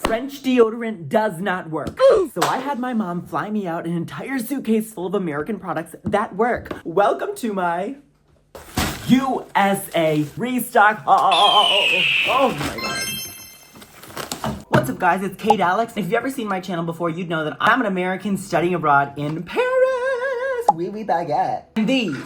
French deodorant does not work. So I had my mom fly me out an entire suitcase full of American products that work. Welcome to my USA Restock Haul. Oh my god. What's up guys, it's CadeAlex. If you've ever seen my channel before, you'd know that I'm an American studying abroad in Paris. Oui, baguette. And these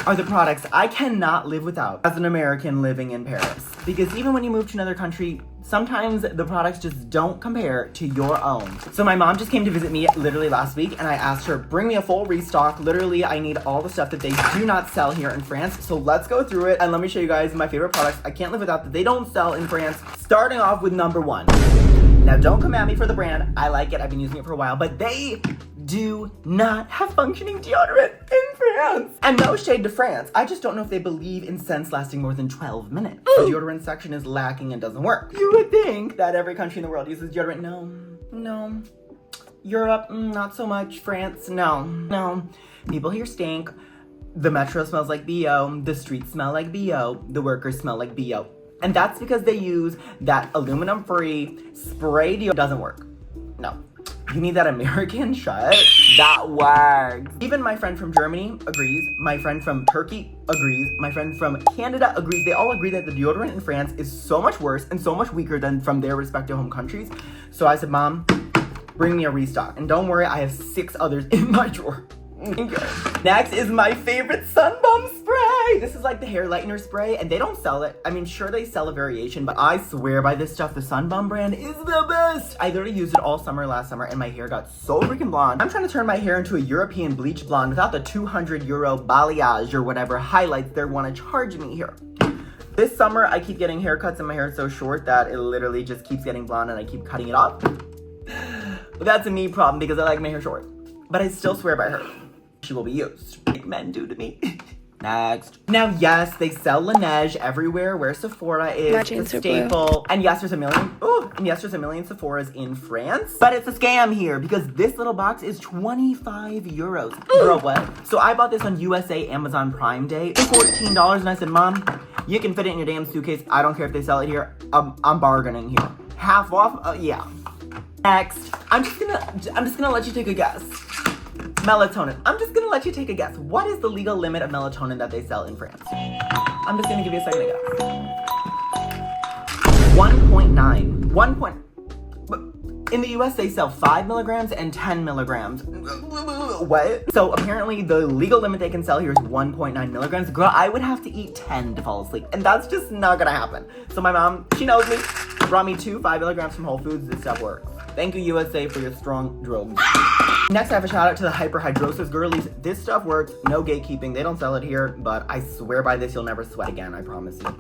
are the products I cannot live without as an American living in Paris. Because even when you move to another country, sometimes the products just don't compare to your own. So my mom just came to visit me literally last week and I asked her, bring me a full restock. Literally, I need all the stuff that they do not sell here in France. So let's go through it and let me show you guys my favorite products I can't live without that they don't sell in France. Starting off with number one. Now don't come at me for the brand. I like it, I've been using it for a while, but they do not have functioning deodorant in France. And no shade to France. I just don't know if they believe in scents lasting more than 12 minutes. The deodorant section is lacking and doesn't work. You would think that every country in the world uses deodorant. No. Europe, not so much. France, no. People here stink. The metro smells like BO. The streets smell like BO. The workers smell like BO. And that's because they use that aluminum-free spray deodorant. Doesn't work. No. You need that American shut. That works. Even my friend from Germany agrees. My friend from Turkey agrees. My friend from Canada agrees. They all agree that the deodorant in France is so much worse and so much weaker than from their respective home countries. So I said, Mom, bring me a restock. And don't worry, I have 6 others in my drawer. Okay. Next is my favorite sun bomb spray. This is like the hair lightener spray and they don't sell it. I mean, sure they sell a variation, but I swear by this stuff, the Sun Bomb brand is the best. I literally used it all summer last summer and my hair got so freaking blonde. I'm trying to turn my hair into a European bleach blonde without the 200 euro balayage or whatever highlights they want to charge me here. This summer, I keep getting haircuts and my hair is so short that it literally just keeps getting blonde and I keep cutting it off. But that's a me problem because I like my hair short. But I still swear by her. She will be used, like men do to me. Next. Now, yes, they sell Laneige everywhere where Sephora is. It's a staple. And yes, there's a million. Sephoras in France. But it's a scam here because this little box is 25 euros. Girl, what? So I bought this on USA Amazon Prime Day for $14 and I said, Mom, you can fit it in your damn suitcase. I don't care if they sell it here. I'm bargaining here. Half off? Yeah. Next. I'm just gonna let you take a guess. Melatonin. I'm just gonna let you take a guess. What is the legal limit of melatonin that they sell in France? I'm just gonna give you a second to guess. 1.9. But in the US, they sell 5 milligrams and 10 milligrams. What? So apparently the legal limit they can sell here is 1.9 milligrams. Girl, I would have to eat 10 to fall asleep. And that's just not gonna happen. So my mom, she knows me, brought me 2 5 milligrams from Whole Foods. This stuff works. Thank you, USA, for your strong drugs. Next, I have a shout out to the Hyperhidrosis girlies. This stuff works, no gatekeeping. They don't sell it here, but I swear by this, you'll never sweat again, I promise you.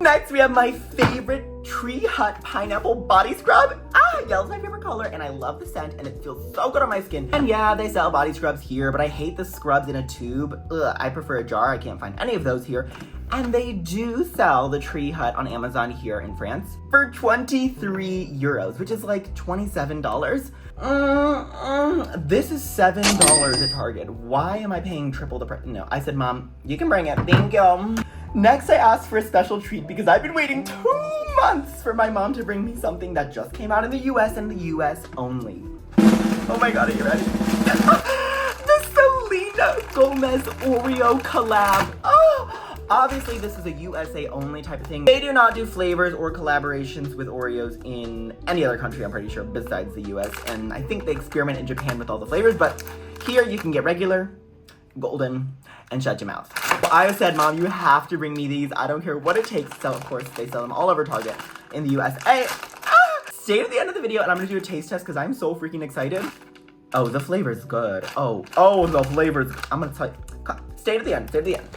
Next, we have my favorite Tree Hut Pineapple Body Scrub. Yellow's my favorite color, and I love the scent, and it feels so good on my skin. And yeah, they sell body scrubs here, but I hate the scrubs in a tube. I prefer a jar. I can't find any of those here. And they do sell the Tree Hut on Amazon here in France for 23 euros, which is like $27. This is $7 at Target. Why am I paying triple the price? No, I said, Mom, you can bring it. Thank you. Next, I asked for a special treat because I've been waiting 2 months for my mom to bring me something that just came out in the US and the US only. Oh my god, are you ready? The Selena Gomez Oreo collab. Obviously, this is a USA only type of thing. They do not do flavors or collaborations with Oreos in any other country, I'm pretty sure, besides the US. And I think they experiment in Japan with all the flavors, but here you can get regular, golden, and shut your mouth. Well, I said, Mom, you have to bring me these. I don't care what it takes. So, of course, they sell them all over Target in the USA. Stay to the end of the video, and I'm gonna do a taste test because I'm so freaking excited. Oh, the flavor's good. Oh, the flavor's, I'm gonna tell you. Stay to the end, stay to the end.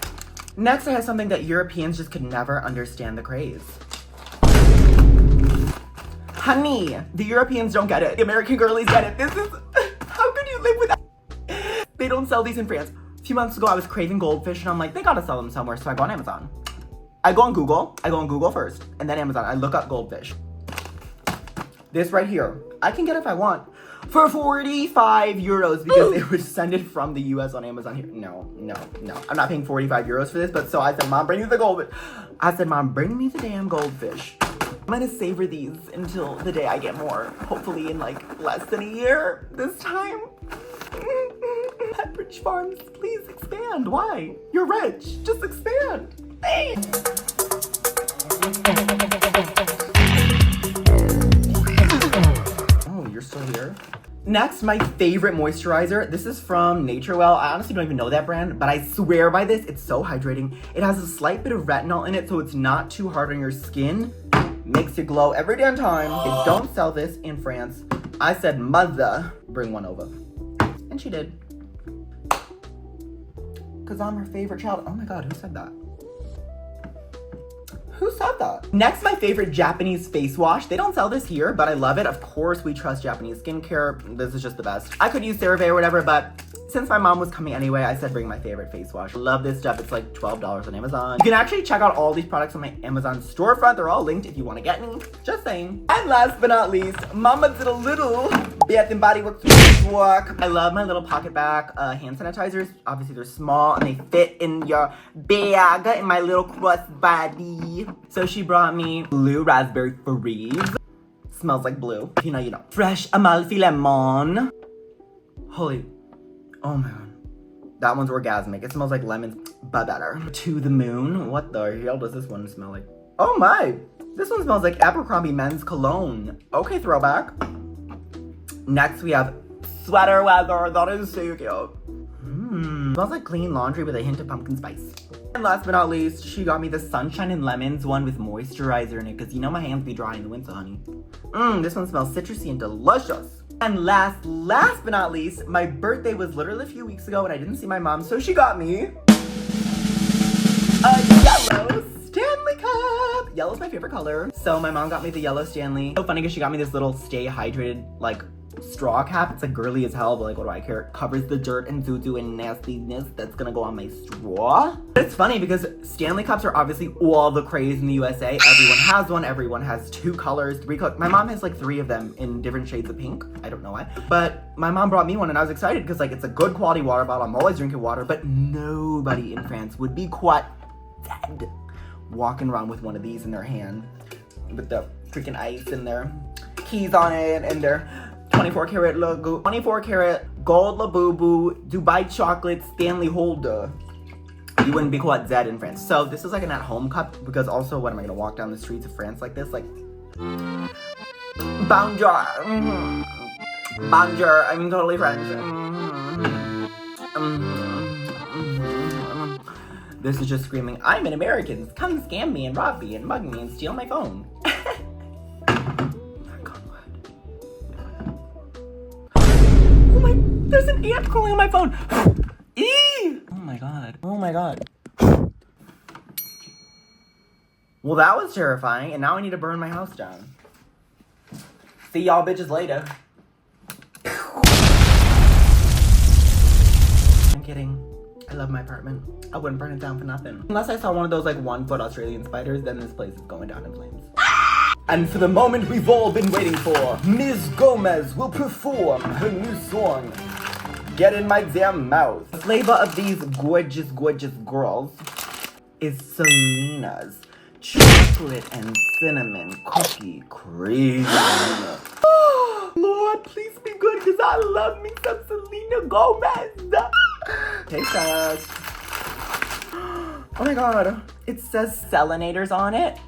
Next, I have something that Europeans just could never understand the craze. Honey, the Europeans don't get it. The American girlies get it. This is, how could you live without? They don't sell these in France. A few months ago, I was craving goldfish and I'm like, they gotta sell them somewhere. So I go on Amazon. I go on Google first and then Amazon. I look up goldfish. This right here, I can get if I want. For 45 euros because they would send it from the US on Amazon here. No. I'm not paying 45 euros for this, but so I said, Mom, bring me the goldfish. I said, Mom, bring me the damn goldfish. I'm gonna savor these until the day I get more. Hopefully in like less than a year this time. Pepperidge Farms, please expand. Why? You're rich. Just expand. Hey. Oh, you're still here? Next, my favorite moisturizer. This is from Naturewell. I honestly don't even know that brand, but I swear by this. It's so hydrating. It has a slight bit of retinol in it, so it's not too hard on your skin. Makes you glow every damn time. They don't sell this in France. I said, mother, bring one over. And she did. Because I'm her favorite child. Oh my God, who said that? Who said that? Next, my favorite Japanese face wash. They don't sell this here, but I love it. Of course, we trust Japanese skincare. This is just the best. I could use CeraVe or whatever, but since my mom was coming anyway, I said bring my favorite face wash. Love this stuff. It's like $12 on Amazon. You can actually check out all these products on my Amazon storefront. They're all linked if you want to get any. Just saying. And last but not least, Mama did a little Bath and Body Works work. I love my little PocketBac hand sanitizers. Obviously, they're small and they fit in your bag in my little crossbody. So she brought me blue raspberry freeze. Smells like blue. If you know, you know. Fresh Amalfi lemon. Holy. Oh my God. That one's orgasmic. It smells like lemons, but better. To the moon. What the hell does this one smell like? Oh my. This one smells like Abercrombie men's cologne. Okay, throwback. Next, we have sweater weather. That is so cute. Smells like clean laundry with a hint of pumpkin spice. And last but not least, she got me the Sunshine and Lemons one with moisturizer in it, because you know my hands be dry in the winter, honey. This one smells citrusy and delicious. And last but not least, my birthday was literally a few weeks ago and I didn't see my mom, so she got me a yellow Stanley Cup. Yellow's my favorite color. So my mom got me the yellow Stanley. So funny because she got me this little stay hydrated, like, straw cap. It's like girly as hell, but like, what do I care? It covers the dirt and doo-doo and nastiness that's gonna go on my straw. But it's funny because Stanley Cups are obviously all the craze in the USA. Everyone has one. Everyone has 2 colors, 3 colors. My mom has like 3 of them in different shades of pink. I don't know why. But my mom brought me one and I was excited because like it's a good quality water bottle. I'm always drinking water, but nobody in France would be quite dead walking around with one of these in their hand with the freaking ice and their keys on it and their 24 karat logo, 24 karat gold Labubu Dubai chocolate Stanley holder. You wouldn't be quite dead in France. So this is like an at-home cup because also what am I gonna walk down the streets of France like this? Like, bonjour. Bonjour. I'm totally French. This is just screaming, I'm an American. Come scam me and rob me and mug me and steal my phone. There's an ant crawling on my phone. Eee! Oh my God. Oh my God. Well, that was terrifying, and now I need to burn my house down. See y'all bitches later. I'm kidding. I love my apartment. I wouldn't burn it down for nothing. Unless I saw one of those like 1-foot Australian spiders, then this place is going down in flames. And for the moment we've all been waiting for, Ms. Gomez will perform her new song, Get in My Damn Mouth. The flavor of these gorgeous, gorgeous girls is Selena's chocolate and cinnamon cookie cream. Oh, Lord, please be good, because I love me some Selena Gomez. Taste test. Oh my God, it says selenators on it.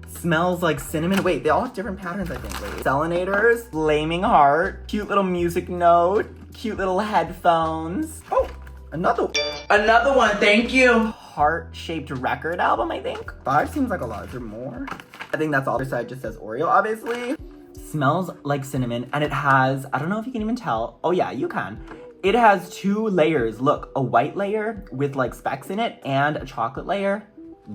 Smells like cinnamon. Wait, they all have different patterns, I think. Wait. Selenators, flaming heart, cute little music note, cute little headphones. Oh, another one, thank you. Heart-shaped record album, I think. 5 seems like a lot. Is there more? I think that's all. The side just says Oreo, obviously. Smells like cinnamon, and it has, I don't know if you can even tell. Oh yeah, you can. It has 2 layers. Look, a white layer with like specks in it and a chocolate layer.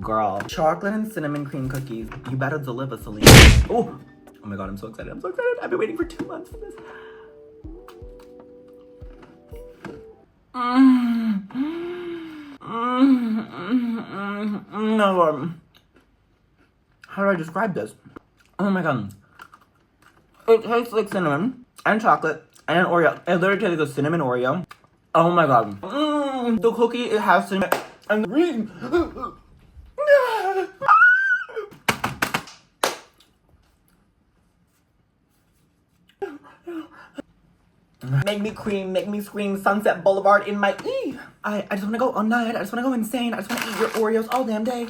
Girl. Chocolate and cinnamon cream cookies. You better deliver, Selena. Oh my God, I'm so excited. I'm so excited. I've been waiting for 2 months for this. No. How do I describe this? Oh my God. It tastes like cinnamon and chocolate and Oreo. It literally tastes like a cinnamon Oreo. Oh my God. The cookie, it has cinnamon and cream. Make me cream, make me scream, Sunset Boulevard in my I just wanna go all night, I just wanna go insane, I just wanna eat your Oreos all damn day.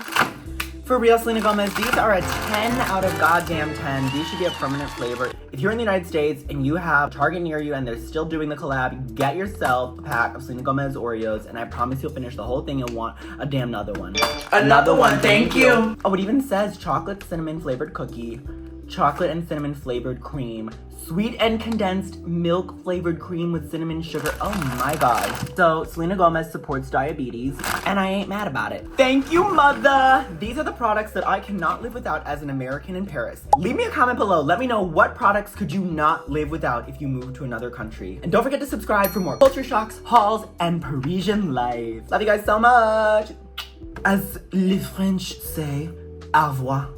For real, Selena Gomez, these are a 10 out of goddamn 10. These should be a permanent flavor. If you're in the United States and you have Target near you and they're still doing the collab, get yourself a pack of Selena Gomez Oreos, and I promise you'll finish the whole thing and want a damn another one. Another one, thank you. Oh, it even says chocolate cinnamon flavored cookie, chocolate and cinnamon flavored cream, sweet and condensed milk flavored cream with cinnamon sugar. Oh my god. So Selena Gomez supports diabetes and I ain't mad about it. Thank you, mother. These are the products that I cannot live without as an American in Paris. Leave me a comment below. Let me know what products could you not live without if you move to another country. And don't forget to subscribe for more culture shocks, hauls, and Parisian life. Love you guys so much. As les French say, au revoir.